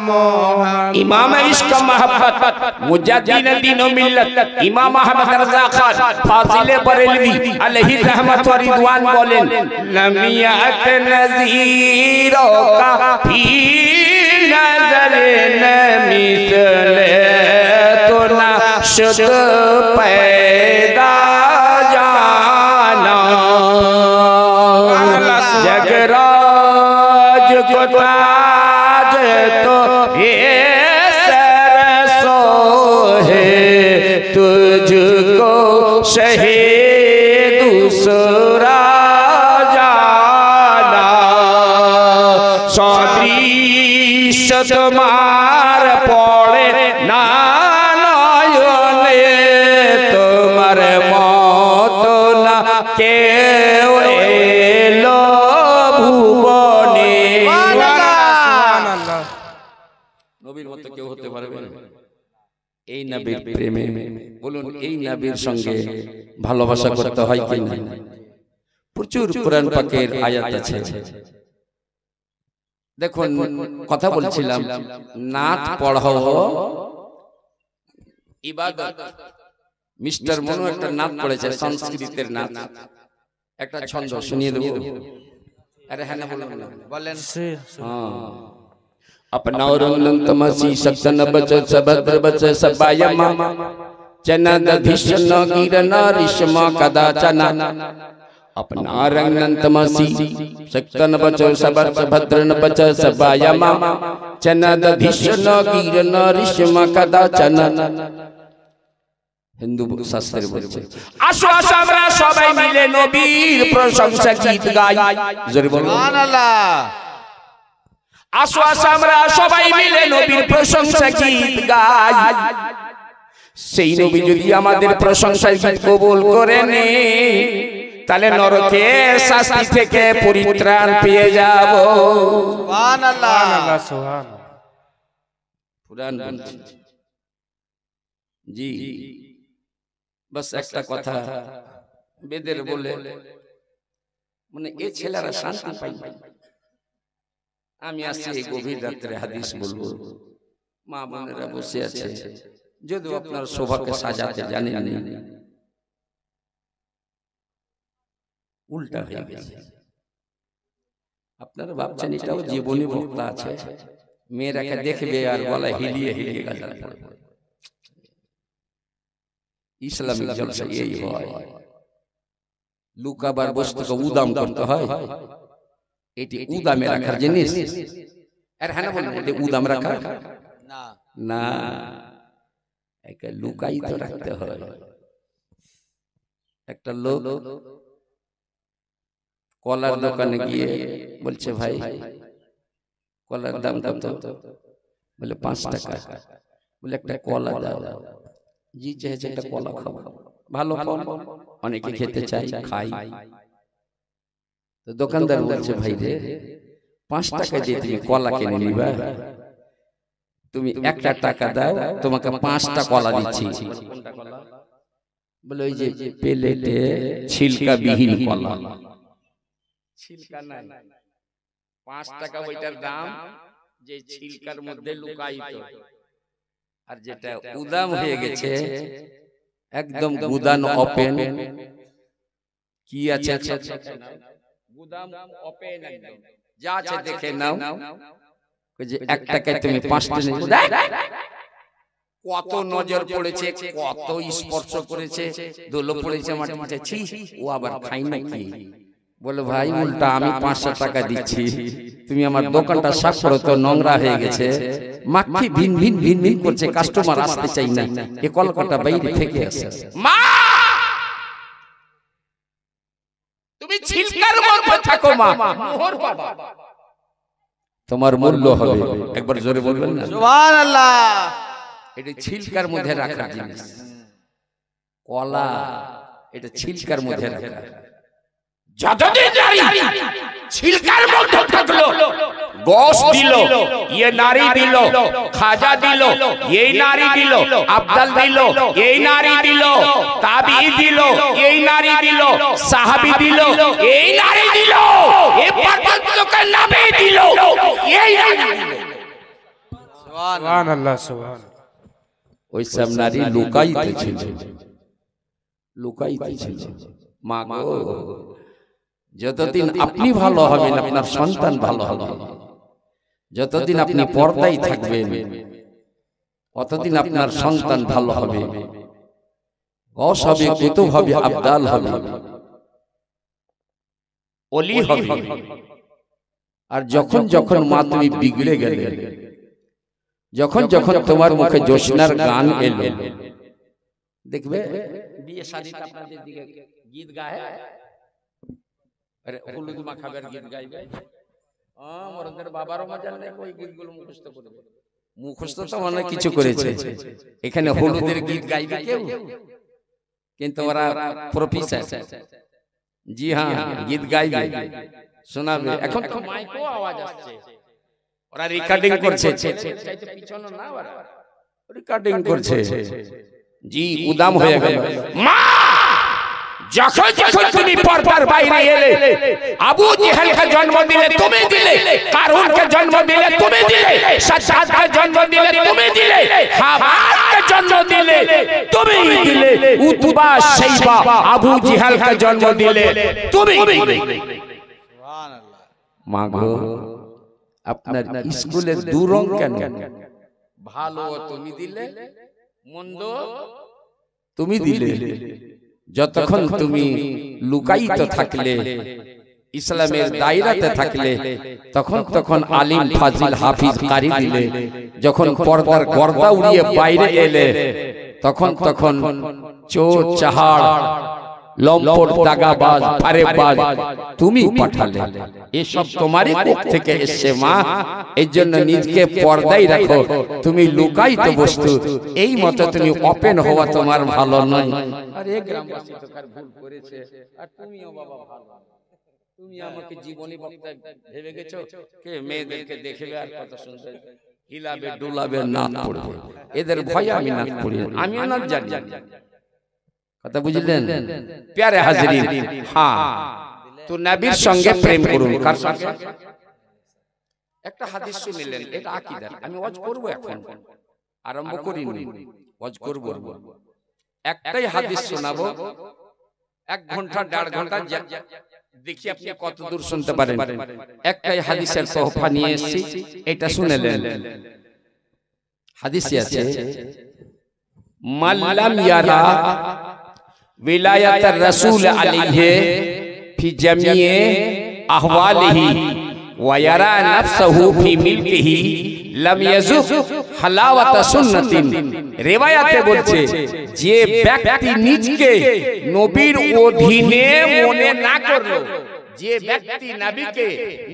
মুহাম্মদ। ইমাম ইশক মোহাব্বত মুজাদ্দিদ দ্বীন ও মিল্লাত ইমাম আহমদ রাজা খান ফাজিলে বরেলভী আলাইহি রহমত ওয়া রিদওয়ান বলেন লাম ইয়াত নযীরো কা ফি নজরে মিসলে তো না শুদ पैदा জানা जगराज को ताज तो ये सरसो है, तुझको शहे दूसरा जाना। सदृश तुम्हार पड़े ना नयने, तुम्हार मत ना केउ एलो ভুবনে। নবীর মতো কেউ হতে পারবে না। এই নবীর প্রেমে বলুন, এই নবীর সঙ্গে ভালোবাসা করতে হয় কি না? প্রচুর কোরআন পাকের আয়াত আছে। দেখুন কথা বলছিলাম, নাত পড়াও ইবাদত। মিস্টার মনু একটা নাত পড়েছে, সংস্কৃতের নাত। একটা ছন্দ শুনিয়ে দেব। अरे है ना बोलें हाँ अपना रंग तमसी सत्तन बच सबद्र बच सबायमा चना दधिशन गिरना रिश्मा कदा चना अपना रंग तमसी सत्तन बच सबद्र भद्रन बच सबायमा चना दधिशन गिरना रिश्मा कदा चना। হিন্দু শাস্ত্রে বলছে আসো আসো আমরা সবাই মিলে নবীর প্রশংসা গীত গাই। জোরে বলুন সুবহানাল্লাহ। আসো আসো আমরা সবাই মিলে নবীর প্রশংসা গীত গাই। সেই নবী যদি আমাদের প্রশংসা গীত কবুল করে নে, তাহলে নরকের শাস্তি থেকে পরিত্রাণ পেয়ে যাব। সুবহানাল্লাহ সুবহানাল্লাহ। পুরাণ বলছে জি। बस একটা কথা বেদের বলে মানে এই ছেলেরা শান্তি পাই। আমি আসছি এই গভীর রাত্রে হাদিস বলবো, মা বোনেরা বসে আছে, যদি আপনার শোভাকে সাজাতে জানেন না, উল্টা হয়ে গেছে। আপনারা ভাবছেন এটাও জীবনী বক্তা আছে, মেয়েরাকে দেখবে আর গলা হিলিয়ে হিলিয়ে গাজা পড়বে। ইসলামিক জলসা এই হয়, লুকাবার বস্তুকে উদাম করতে হয়। এটি উদামে রাখার জিনিস। আর হ্যাঁ বলেন এটি উদাম রাখা না না, একে লুকাই তো রাখতে হয়। একটা লোক কলার দোকানে গিয়ে বলছে ভাই কলার দাম কত? বলে 5 টাকা। বলে একটা কলা দাও। জি চেয়েছে একটা কলা খাবো, ভালো ফল, অনেকে খেতে চাই, খাই। তো দোকানদার বলছে, ভাই রে 5 টাকা দিয়ে তুমি কলা কিনে নিবা, তুমি 1 টাকা দাও, তোমাকে 5টা কলা দিচ্ছি। বলে ওই যে প্লেটে ছিলকা বিহীন কলা, ছিলকা নাই, 5 টাকা ওইটার দাম, যে ছিলকার মধ্যে লুকায়িত। আর যেটা উদাম হয়ে গেছে, একদম গুদান ওপেন, কি আছে গুদাম ওপেন, একদম যা আছে দেখে নাও। যে 1 টাকায় তুমি 5টা নিলে, কত নজর পড়েছে, কত স্পর্শ করেছে, দোলো পড়েছে মাটিতে, ছি ও আবার খাই না কি? বলে ভাই উল্টা আমি 500 টাকা দিচ্ছি, তুমি আমার দোকানটা সাফ করো তো, নোংরা হয়ে গেছে, মাখি ভিন ভিন ভিন ভিন করছে, কাস্টমার আসতে চাই না, এ কলকাতা বাইরে থেকে আসে। মা তুমি ছিলকার মধ্যে থাকো, মা মোহর পাবা, তোমার মূল্য হবে। একবার জোরে বলবেন না সুবহানাল্লাহ। এটা ছিলকার মধ্যে রাখার জিনিস, কলা এটা ছিলকার মধ্যে রাখা। যতদিন নারী ছিলকার মধ্যে থাকলো, গোশ দিল, ये নারী দিল, খাজা দিল, এই নারী দিল, আব্দাল দিল, এই নারী দিল, তাবি দিল, এই নারী দিল, সাহাবী দিল, এই নারী দিল, এ পর্যন্তকে নবী দিল, এই নারী দিল। সুবহানাল্লাহ সুবহানাল্লাহ। ওই সব নারী লুকাইতে ছিল, লুকাইতে ছিল। মা গো, যতদিন আপনি ভালো হবেন, আপনার সন্তান ভালো হবে, যতদিন আপনি পর্দায় থাকবেন, ততদিন আপনার সন্তান ভালো হবে, গস হবে, কুতুব হবে, আব্দাল হবে, ওলি হবে। আর যখন যখন মা তুমি বিগড়ে গেলে, যখন যখন তোমার মুখে জোশনার গান এলো, দেখবে বিয়ে শাদীতে আপনাদের দিকে গীত গায়, আরে হলুদ মাখাবার গীত গাইবে, আমাদের বাবারও মজা নেই, ওই গীতগুলো মুখস্থ করবে। মুখস্থ তো অনেক কিছু করেছে, এখানে হলুদের গীত গাইবে কেউ, কিন্তু ওরা প্রফেসর, জি হ্যাঁ গীত গাইবে, শোনাবে। এখন তো মাইকও আওয়াজ আসছে, ওরা রেকর্ডিং করছে, পিছনে না ওরা রেকর্ডিং করছে। জি উদাম হয়ে গেল। মা যখন যখন তুমি পর্দার বাইরে এলে, আবু জেহেলকে জন্ম দিলে তুমি দিলে, কারুনকে জন্ম দিলে তুমি দিলে, সাজ্জাদকে জন্ম দিলে তুমি দিলে, হামানকে জন্ম দিলে তুমি দিলে, উতবা শাইবা আবু জেহেলকে জন্ম দিলে তুমি দিলে। সুবহানাল্লাহ। মা গো, আপনার স্কুলের দু রং কেন? ভালো তুমি দিলে, মন্দ তুমি দিলে। যতক্ষণ তুমি লুকায়িত থাকলে, ইসলামের দায়রাতে থাকলে, তখন তখন আলিম ফাজিল হাফিজ কারি দিলে। যখন পর্দার গর্দা উড়িয়ে বাইরে এলে, তখন তখন চোর চাহাড় লম্পট দাগাবাজ ফারেবাজ তুমি পাঠালে। এসব তোমারই মুখ থেকে এসছে মা, এই জন্য নিজকে পর্দায় রাখো। তুমি লুকায়িত বস্তু, এই মতো তুমি ওপেন হওয়া তোমার ভালো নয়। আরে গ্রামবাসী তো কার ভুল করেছে, আর তুমিও বাবা ভালো, তুমি আমাকে জীবনী বক্তা ভেবে গেছো, কে মেয়েদেরকে দেখবে আর কত সুন্দর হিলাবে ডুলাবে নাচ পড়বে, এদের ভয় আমি নাচ পড়ি, আমিও নাচ জানি। কথা বুঝলেন প্যারে হাজরিন? হ্যাঁ, তো নবীর সঙ্গে প্রেম করুন। কার সঙ্গে? একটা হাদিস শুনলেন, এটা আকীদা। আমি ওয়াজ করব, এখন আরম্ভ করিনি, ওয়াজ করব। একটাই হাদিস শোনাবো, 1 ঘন্টা 1.5 ঘন্টা, দেখি আপনি কত দূর শুনতে পারেন। একটাই হাদিসের তোহফা নিয়ে এসেছি, এটা শুনলেন। হাদিসে আছে, মাল্লাম ইয়ারা विलायत रसूल अलैहि फी जमीए अहवालिही व यरा नफ्सहु फी मिल्किही लम यजुक हलावत सुन्नतिन। रिवायाते বলছে, যে ব্যক্তি নিজকে নবীর অধীনে মনে না করলো, যে ব্যক্তি নবীকে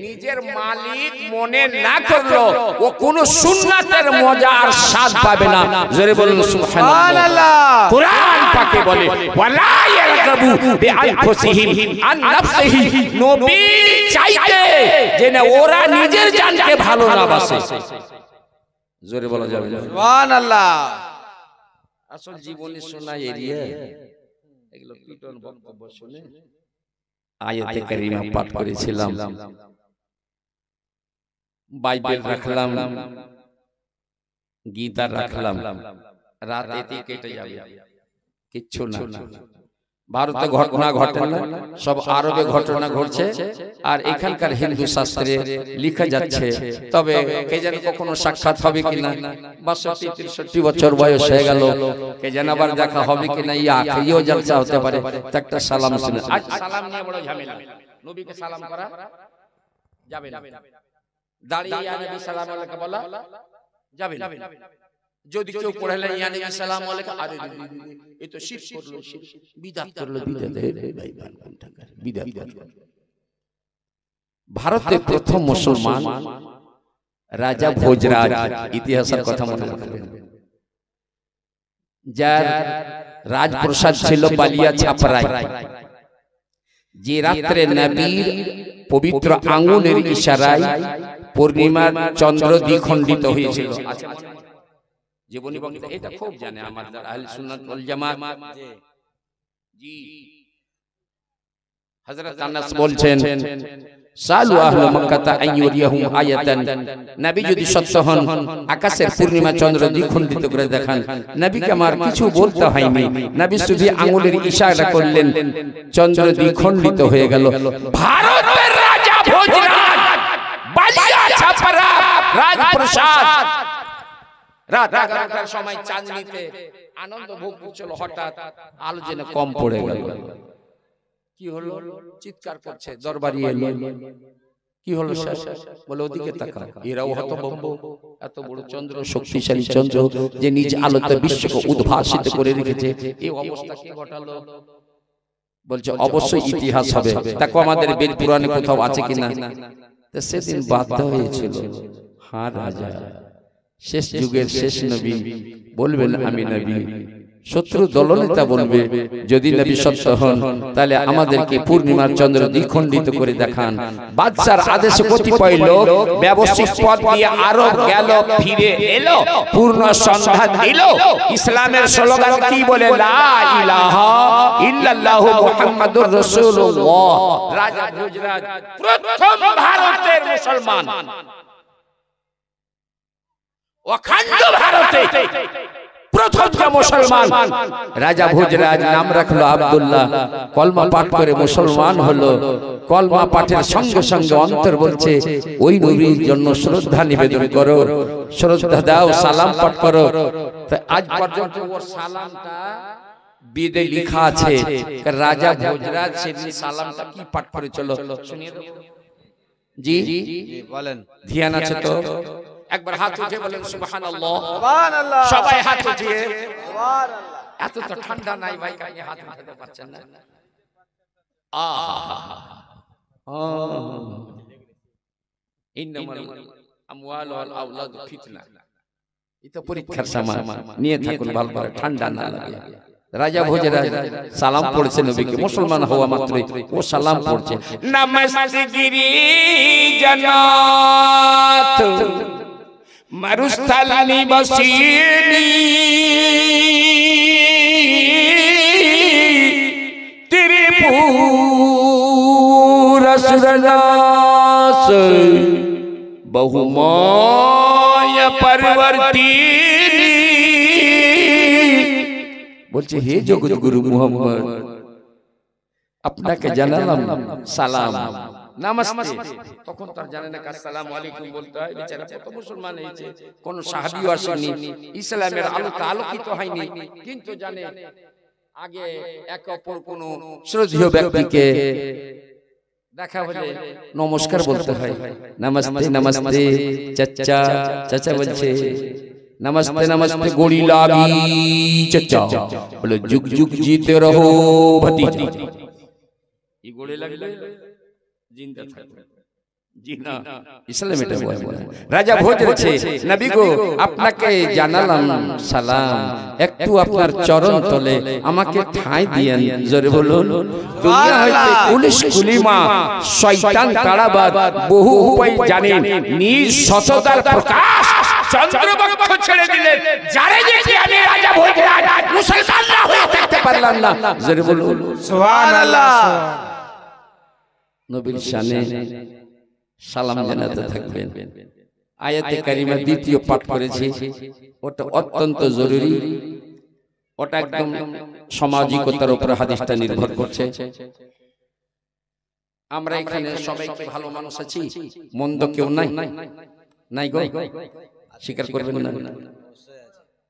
নিজের মালিক মনে না করলো ও কোন সুন্নাতের মজা আর স্বাদ পাবে না। জোরে বলুন সুবহানাল্লাহ। কুরআন পাকে বলে ওয়ালা ইয়ারকাবু বিআনফুসিহিম আন নাফসিহি, নবী চাইতে যে না ওরা নিজের জানকে ভালো না বাসে। জোরে বলা যাবে না সুবহানাল্লাহ। আসল জীবনে শোনা এরিয়া এগুলো পিটন বক্তব্য শুনে আয়াতে কারিমা পাঠ করেছিলাম, বাইবেল রাখলাম, গীতা রাখলাম, রাত এতে কেটে যাবে, কিচ্ছু না। ভারতে ঘটনা ঘটে না, সব আরবে ঘটনা ঘটছে আর এখানকার হিন্দু শাস্ত্রে লেখা যাচ্ছে। তবে কে যেন কখনো সাক্ষাৎ হবে কিনা, 62-63 বছর বয়স হয়ে গেল, কে যেন আবার দেখা হবে কিনা, এই আখিরিও জলসা হতে পারে। একটা সালাম শুনে, আজ সালাম নিয়ে বড় ঝামেলা। নবীকে সালাম করা যাবে না, দাঁড়িয়ে ইয়া নবী সালাম আলাইকুম বলা যাবে না। যদি কেউ পড়ালে ইয়া নবী সালাম আলাইকুম, আরে এই তো শিরক করলো, বিদআত করলো, বিদআত করলো। ভারতের প্রথম মুসলমান রাজা ভোজরাজ, ইতিহাসের কথা মনে রাখবেন, যার রাজপ্রাসাদ ছিল বালিয়া ছাপরায়, যে রাত্রে নবীর পবিত্র আঙ্গুলের ইশারায় পূর্ণিমার চন্দ্র দ্বিখণ্ডিত হয়েছিল। জীবনী বক্তা এটা খুব জানে আমাদের আহলে সুন্নাত ওয়াল জামাত। জি হযরত আনাস বলছেন, সালু আহলে মক্কা আন ইউরিয়াহুম আয়াতান, নবী যদি সত্য হন আকাশের পূর্ণিমা চন্দ্র দ্বিখণ্ডিত করে দেখান। নবীকে আমার কিছু বলতে হয়নি, নবী শুধু আঙ্গুলের ইশারা করলেন, চন্দ্র দ্বিখণ্ডিত হয়ে গেল। ভারতের রাজা ভোজরাজ, বালিয়া ছাপরা রাজপ্রাসাদ, রাত 11টার সময় চাঁদনিতে আনন্দ ভোগ করছিল, হঠাৎ আলো যেন কম পড়ে গেল। কি হলো? চিৎকার করছে, দরবারি এলো, কি হলো স্যার? বলে ওদিকে তাকাও। এরাও হতভম্ব, এত বড় চন্দ্র, শক্তিশালী চন্দ্র যে নিজ আলোতে বিশ্বকে উদ্ভাসিত করে রেখেছে, এই অবস্থা কে ঘটালো? বলছে অবশ্যই ইতিহাস হবে। দেখো আমাদের বেদ পুরাণে কোথাও আছে কিনা। সেদিন বাধ্য হয়েছিল, হ্যাঁ রাজা, শেষ যুগের শেষ নবী বলবেন আমি নবী, শত্রু দলনেতা বলবে যদি নবী সত্য হন তাহলে আমাদেরকে পূর্ণিমার চন্দ্র দ্বিখণ্ডিত করে দেখান। বাদশার আদেশে কতিপয় লোক ব্যবসায়িক পথ দিয়ে আরব গেল, ফিরে এলো, পূর্ণ সন্ধান দিল। ইসলামের স্লোগান কি বলে? লা ইলাহা ইল্লাল্লাহু মুহাম্মাদুর রাসূলুল্লাহ। রাজা ভোজরাজ প্রথম ভারতের মুসলমান, অখণ্ড ভারতে প্রথম যে মুসলমান। রাজা ভোজরাজ নাম রাখলো আব্দুল্লাহ, কলমা পাঠ করে মুসলমান হলো। কলমা পাঠের সঙ্গে সঙ্গে অন্তর বলছে ওই নবীর জন্য শ্রদ্ধা নিবেদন করো, শ্রদ্ধা দাও, সালাম পাঠ করো। আজ পর্যন্ত ওর সালামটা বেদে লেখা আছে। রাজা ভোজরাজ সেদিন সালামটা কি পাঠ করেছিল শুনিয়ে দেব। জি বলেন, ধ্যান আছে তো? একবার হাত উঠে বলেন সুবহানাল্লাহ। সুবহানাল্লাহ। সবাই হাত উঠিয়ে সুবহানাল্লাহ। এত তো ঠান্ডা নাই ভাই, কাই হাত উঠাতে পারছেন না? ইন্নামাল আমওয়াল ওয়াল আওলাদ ফিতনা, এটা পরীক্ষার সামান, নিয়ে থাকুন ভালো করে, ঠান্ডা না লাগে। রাজা ভোজরাজ সালাম পড়ছে নবীকে, মুসলমান হওয়া মাত্রই ও সালাম পড়ছে, নমস্তে গিরি জনাত মরুস্থল নিবাসিনী ত্রিপুর সুরনাস বহুমায় পরবর্তীনী। বলছে হে জগৎ গুরু মুহাম্মদ, আপনাকে জানালাম সালাম, নমস্তে। তখন তার জানে না আসসালামু আলাইকুম বলতে হয়। বেচারা কত মুসলমান হয়েছে, কোন সাহাবীও আসেনি, ইসলামের আলোতে আলোকিত হয়নি, কিন্তু জানে আগে এক অপর কোন শ্রদ্ধেয় ব্যক্তিকে দেখা হলে নমস্কার বলতে হয়। নমস্তে নমস্তে চাচা, চাচা বলছে नमस्ते नमस्ते गोड़ी लागी चचा, बोले जुग जुग जीते रहो भतीजा। ये गोड़े लगले জিন্দা থাকবে। জি না, ইসলাম এটা বলে না। রাজা ভোজ বলছে, নবী গো আপনাকে জানালাম সালাম, একটু আপনার চরণ তলে আমাকে ঠাঁই দিয়েন। জোরে বলুন। দুনিয়া হইতে পুলিশ কুলিমা শয়তান তাড়াবাদ বহু উপায় জানেন, নিজ সততার প্রকাশ চন্দ্রবক্ষ ছেড়ে দিলেন। যারে দেখি আমি রাজা ভোজরাজ মুসলমান না হয়ে থাকতে পারলাম না। জোরে বলুন সুবহানাল্লাহ। নবীর শানে সালাম জানাতে থাকবেন। আয়াতে কারিমা দ্বিতীয় পাঠ করেছি, ওটা অত্যন্ত জরুরি, ওটা একদম সামাজিকতার উপর হাদিসটা নির্ভর করছে। আমরা এখানে সবাই কি ভালো মানুষ আছি? মন্দ কেউ নাই? নাই গো, স্বীকার করবেন না?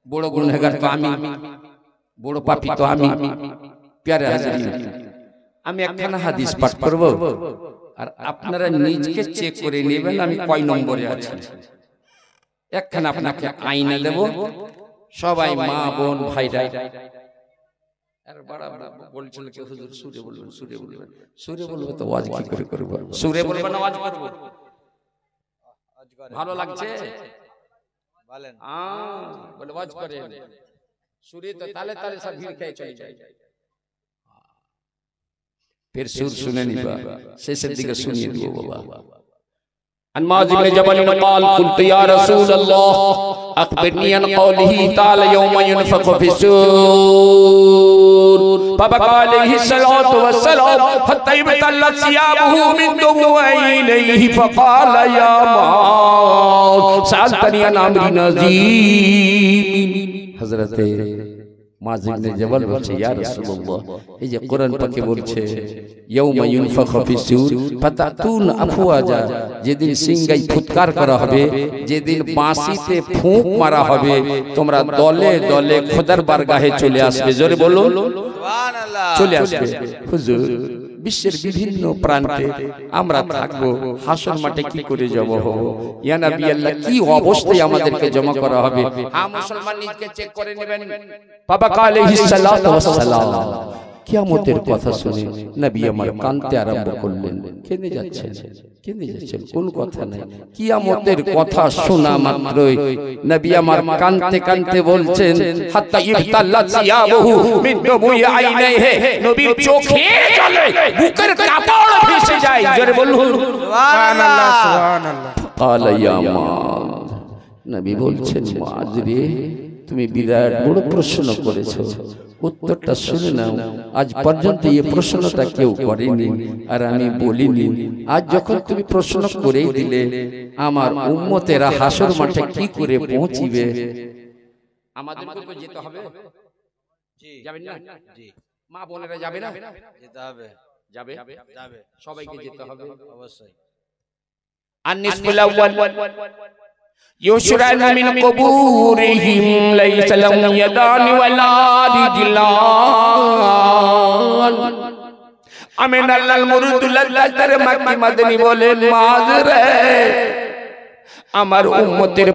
বড় গুনাহগার তো আমি, বড় পাপী তো আমি। প্যারে হাজিরিন, আমি একখানা হাদিস পাঠ করব, আর আপনারা নিজকে চেক করে নেবেন আমি কয় নম্বরে আছি। একখানা আপনাকে আয়না দেব, সবাই মা বোন ভাইরা। আর বড় বড় বলছিল কি হুজুর সুরে বলবেন, সুরে বলবেন, সুরে বলবে তো ওয়াজ কি করে করব? সুরে বলবেন, ওয়াজ করব। ভালো লাগছে বলেন। বলে ওয়াজ করেন সুরে, তো তালে তালে সব ভিড় খেয়ে চলে যায়। फिर सुर सुने नहीं बा, शेष दिखे सुनिए दियो बाबा। अनमाज इब्न जबल ने قال قلت يا رسول الله اخبرني عن قوله تعالى يوم ينفخ في الصور فبكى عليه الصلاه والسلام حتى ابتلت ثيابه من دموع عينيه فقال يا معاذ سألتني عن امر عظيم। حضرت মায ইবনে জাবাল বলছে, ইয়া রাসূলুল্লাহ, এই যে কোরআন পাকে বলছে ইয়াউমা ইউনফাখু ফিস-সূর ফাতাতুন আফওয়াজা, যেদিন সিংগাই ফুৎকার করা হবে, যেদিন বাঁশিতে ফুঁক মারা হবে, তোমরা দলে দলে খোদার বারগাহে চলে আসবে। জোরে বলুন সুবহানাল্লাহ। চলে আসবে। হুজুর, বিশ্বের বিভিন্ন প্রান্তে আমরা থাকবো, হাসর মাঠে কি করে জমা হব? ইয়া নবী আল্লাহ, কি অবস্থায় আমাদেরকে জমা করা হবে? হ্যাঁ, মুসলমান নিজকে চেক করে নেবেন। বাবা আলাইহিস সালাতু ওয়াস সালাম কিয়ামতের কথা শুনে নবী আমার কাঁদতে আরম্ভ করলেন। কেঁদে যাচ্ছেন, কেঁদে যাচ্ছেন, কোন কথা নাই। কিয়ামতের কথা শোনা মাত্রই নবী আমার কাঁদতে কাঁদতে বলছেন, হাত্তা ইবতাল্লাত সিয়াবহু মিন দুমুই আইনাইহি, নবীর চোখের জলে বুকের কাপড় ভেসে যায়। জোরে বলুন সুবহানাল্লাহ, সুবহানাল্লাহ। ক্বালা ইয়া মুআয, নবী বলছেন, মুআয রে, তুমি বিরাট বড় প্রশ্ন করেছো, উত্তরটা শুনে নাও। আজ পর্যন্ত এই প্রশ্নটা কেউ করেনি, আর আমি বলিনি। আজ যখন তুমি প্রশ্ন করেই দিলে, আমার উম্মতেরা হাসর মাঠে কি করে পৌঁছিবে? আমাদেরকে তো যেতে হবে, জি, যাবেন না? জি, মা বোনেরা যাবে না? যেতে হবে, যাবে, যাবে, সবাইকে যেতে হবে অবশ্যই। النصف الأول يشرعن من قبورهم ليس لهم يدان ولا رجلان। আমিন আল্লাহর মুরিদ লাল্লাহর মাক্কি মাদনী বলেন, মাযরে আমার উম্মতের